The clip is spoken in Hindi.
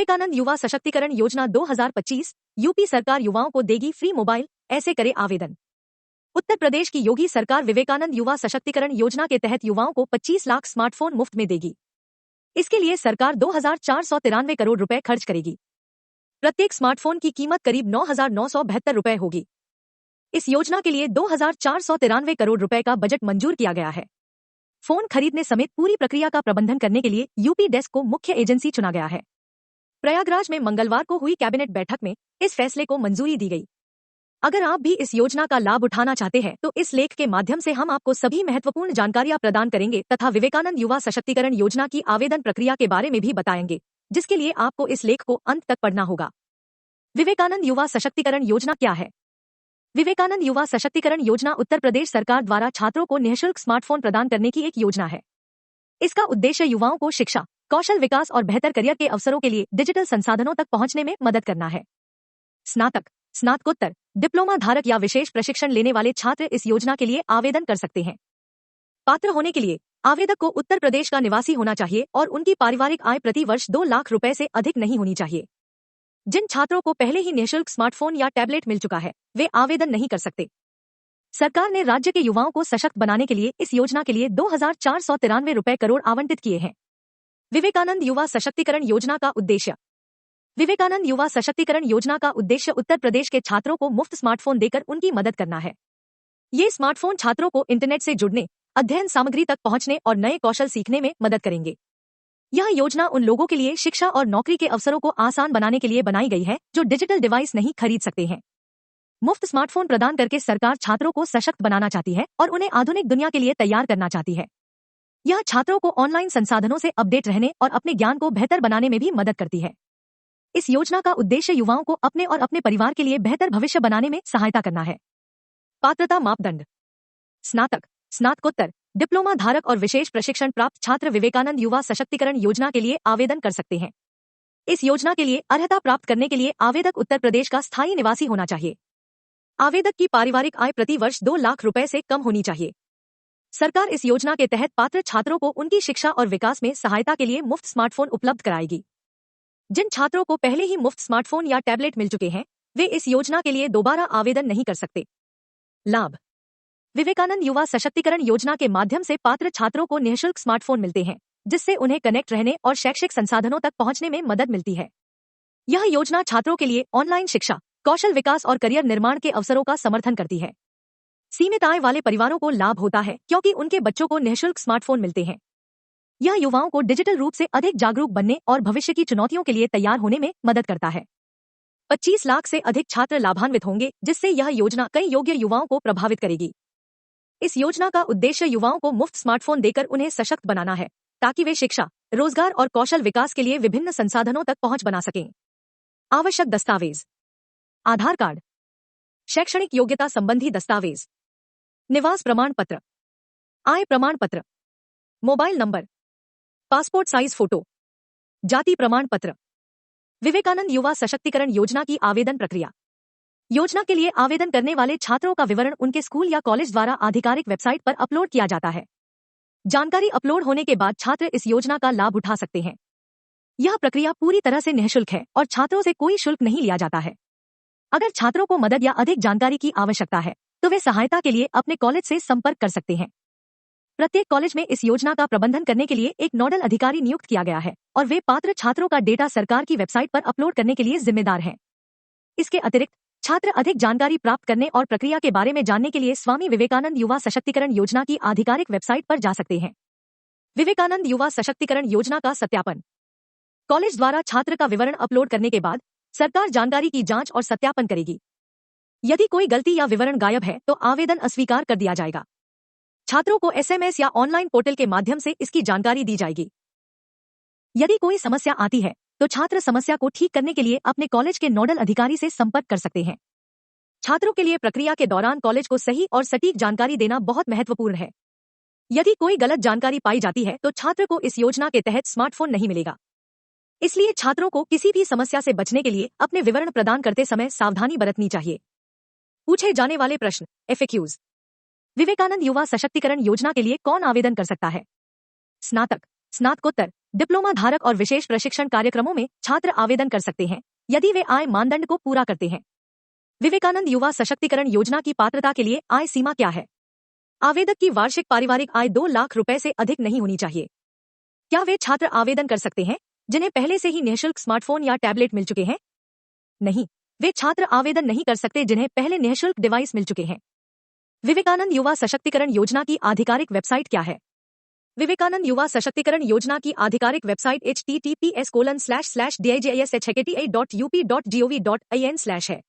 विवेकानंद युवा सशक्तिकरण योजना 2025 यूपी सरकार युवाओं को देगी फ्री मोबाइल, ऐसे करे आवेदन। उत्तर प्रदेश की योगी सरकार विवेकानंद युवा सशक्तिकरण योजना के तहत युवाओं को 25 लाख स्मार्टफोन मुफ्त में देगी। इसके लिए सरकार 2,493 करोड़ रुपए खर्च करेगी। प्रत्येक स्मार्टफोन की कीमत करीब 9,972 रुपए होगी। इस योजना के लिए 2,493 करोड़ रुपए का बजट मंजूर किया गया है। फोन खरीदने समेत पूरी प्रक्रिया का प्रबंधन करने के लिए यूपी डेस्क को मुख्य एजेंसी चुना गया है। प्रयागराज में मंगलवार को हुई कैबिनेट बैठक में इस फैसले को मंजूरी दी गई। अगर आप भी इस योजना का लाभ उठाना चाहते हैं तो इस लेख के माध्यम से हम आपको सभी महत्वपूर्ण जानकारियां प्रदान करेंगे तथा विवेकानंद युवा सशक्तिकरण योजना की आवेदन प्रक्रिया के बारे में भी बताएंगे, जिसके लिए आपको इस लेख को अंत तक पढ़ना होगा। विवेकानंद युवा सशक्तिकरण योजना क्या है? विवेकानंद युवा सशक्तिकरण योजना उत्तर प्रदेश सरकार द्वारा छात्रों को निःशुल्क स्मार्टफोन प्रदान करने की एक योजना है। इसका उद्देश्य युवाओं को शिक्षा, कौशल विकास और बेहतर करियर के अवसरों के लिए डिजिटल संसाधनों तक पहुंचने में मदद करना है। स्नातक, स्नातकोत्तर, डिप्लोमा धारक या विशेष प्रशिक्षण लेने वाले छात्र इस योजना के लिए आवेदन कर सकते हैं। पात्र होने के लिए आवेदक को उत्तर प्रदेश का निवासी होना चाहिए और उनकी पारिवारिक आय प्रति वर्ष 2 लाख रुपए से अधिक नहीं होनी चाहिए। जिन छात्रों को पहले ही निःशुल्क स्मार्टफोन या टैबलेट मिल चुका है, वे आवेदन नहीं कर सकते। सरकार ने राज्य के युवाओं को सशक्त बनाने के लिए इस योजना के लिए 2,493 रुपए करोड़ आवंटित किए हैं। विवेकानंद युवा सशक्तिकरण योजना का उद्देश्य। विवेकानंद युवा सशक्तिकरण योजना का उद्देश्य उत्तर प्रदेश के छात्रों को मुफ्त स्मार्टफोन देकर उनकी मदद करना है। ये स्मार्टफोन छात्रों को इंटरनेट से जुड़ने, अध्ययन सामग्री तक पहुंचने और नए कौशल सीखने में मदद करेंगे। यह योजना उन लोगों के लिए शिक्षा और नौकरी के अवसरों को आसान बनाने के लिए बनाई गई है जो डिजिटल डिवाइस नहीं खरीद सकते हैं। मुफ्त स्मार्टफोन प्रदान करके सरकार छात्रों को सशक्त बनाना चाहती है और उन्हें आधुनिक दुनिया के लिए तैयार करना चाहती है। यह छात्रों को ऑनलाइन संसाधनों से अपडेट रहने और अपने ज्ञान को बेहतर बनाने में भी मदद करती है। इस योजना का उद्देश्य युवाओं को अपने और अपने परिवार के लिए बेहतर भविष्य बनाने में सहायता करना है। पात्रता मापदंड। स्नातक, स्नातकोत्तर, डिप्लोमा धारक और विशेष प्रशिक्षण प्राप्त छात्र विवेकानंद युवा सशक्तिकरण योजना के लिए आवेदन कर सकते हैं। इस योजना के लिए अर्हता प्राप्त करने के लिए आवेदक उत्तर प्रदेश का स्थायी निवासी होना चाहिए। आवेदक की पारिवारिक आय प्रति वर्ष 2 लाख रुपए से कम होनी चाहिए। सरकार इस योजना के तहत पात्र छात्रों को उनकी शिक्षा और विकास में सहायता के लिए मुफ्त स्मार्टफोन उपलब्ध कराएगी। जिन छात्रों को पहले ही मुफ्त स्मार्टफोन या टैबलेट मिल चुके हैं, वे इस योजना के लिए दोबारा आवेदन नहीं कर सकते। लाभ। विवेकानंद युवा सशक्तिकरण योजना के माध्यम से पात्र छात्रों को निःशुल्क स्मार्टफोन मिलते हैं, जिससे उन्हें कनेक्ट रहने और शैक्षिक संसाधनों तक पहुंचने में मदद मिलती है। यह योजना छात्रों के लिए ऑनलाइन शिक्षा, कौशल विकास और करियर निर्माण के अवसरों का समर्थन करती है। सीमित आय वाले परिवारों को लाभ होता है क्योंकि उनके बच्चों को निःशुल्क स्मार्टफोन मिलते हैं। यह युवाओं को डिजिटल रूप से अधिक जागरूक बनने और भविष्य की चुनौतियों के लिए तैयार होने में मदद करता है। 25 लाख से अधिक छात्र लाभान्वित होंगे, जिससे यह योजना कई योग्य युवाओं को प्रभावित करेगी। इस योजना का उद्देश्य युवाओं को मुफ्त स्मार्टफोन देकर उन्हें सशक्त बनाना है, ताकि वे शिक्षा, रोजगार और कौशल विकास के लिए विभिन्न संसाधनों तक पहुंच बना सकें। आवश्यक दस्तावेज। आधार कार्ड, शैक्षणिक योग्यता संबंधी दस्तावेज, निवास प्रमाण पत्र, आय प्रमाण पत्र, mobile number, passport size photo, जाति प्रमाण पत्र। विवेकानंद युवा सशक्तिकरण योजना की आवेदन प्रक्रिया। योजना के लिए आवेदन करने वाले छात्रों का विवरण उनके स्कूल या कॉलेज द्वारा आधिकारिक वेबसाइट पर अपलोड किया जाता है। जानकारी अपलोड होने के बाद छात्र इस योजना का लाभ उठा सकते हैं। यह प्रक्रिया पूरी तरह से निःशुल्क है और छात्रों से कोई शुल्क नहीं लिया जाता है। अगर छात्रों को मदद या अधिक जानकारी की आवश्यकता है तो वे सहायता के लिए अपने कॉलेज से संपर्क कर सकते हैं। प्रत्येक कॉलेज में इस योजना का प्रबंधन करने के लिए एक नोडल अधिकारी नियुक्त किया गया है और वे पात्र छात्रों का डेटा सरकार की वेबसाइट पर अपलोड करने के लिए जिम्मेदार हैं। इसके अतिरिक्त छात्र अधिक जानकारी प्राप्त करने और प्रक्रिया के बारे में जानने के लिए स्वामी विवेकानंद युवा सशक्तिकरण योजना की आधिकारिक वेबसाइट पर जा सकते हैं। विवेकानंद युवा सशक्तिकरण योजना का सत्यापन। कॉलेज द्वारा छात्र का विवरण अपलोड करने के बाद सरकार जानकारी की जांच और सत्यापन करेगी। यदि कोई गलती या विवरण गायब है तो आवेदन अस्वीकार कर दिया जाएगा। छात्रों को एसएमएस या ऑनलाइन पोर्टल के माध्यम से इसकी जानकारी दी जाएगी। यदि कोई समस्या आती है तो छात्र समस्या को ठीक करने के लिए अपने कॉलेज के नोडल अधिकारी से संपर्क कर सकते हैं। छात्रों के लिए प्रक्रिया के दौरान कॉलेज को सही और सटीक जानकारी देना बहुत महत्वपूर्ण है। यदि कोई गलत जानकारी पाई जाती है तो छात्र को इस योजना के तहत स्मार्टफोन नहीं मिलेगा। इसलिए छात्रों को किसी भी समस्या से बचने के लिए अपने विवरण प्रदान करते समय सावधानी बरतनी चाहिए। पूछे जाने वाले प्रश्न, FAQs। विवेकानंद युवा सशक्तिकरण योजना के लिए कौन आवेदन कर सकता है? स्नातक, स्नातकोत्तर, डिप्लोमा धारक और विशेष प्रशिक्षण कार्यक्रमों में छात्र आवेदन कर सकते हैं यदि वे आय मानदंड को पूरा करते हैं। विवेकानंद युवा सशक्तिकरण योजना की पात्रता के लिए आय सीमा क्या है? आवेदक की वार्षिक पारिवारिक आय 2 लाख रुपए से अधिक नहीं होनी चाहिए। क्या वे छात्र आवेदन कर सकते हैं जिन्हें पहले से ही निःशुल्क स्मार्टफोन या टैबलेट मिल चुके हैं? नहीं, वे छात्र आवेदन नहीं कर सकते जिन्हें पहले निःशुल्क डिवाइस मिल चुके हैं। विवेकानंद युवा सशक्तिकरण योजना की आधिकारिक वेबसाइट क्या है? विवेकानंद युवा सशक्तिकरण योजना की आधिकारिक वेबसाइट https://dijishkt.up.gov.in/ है।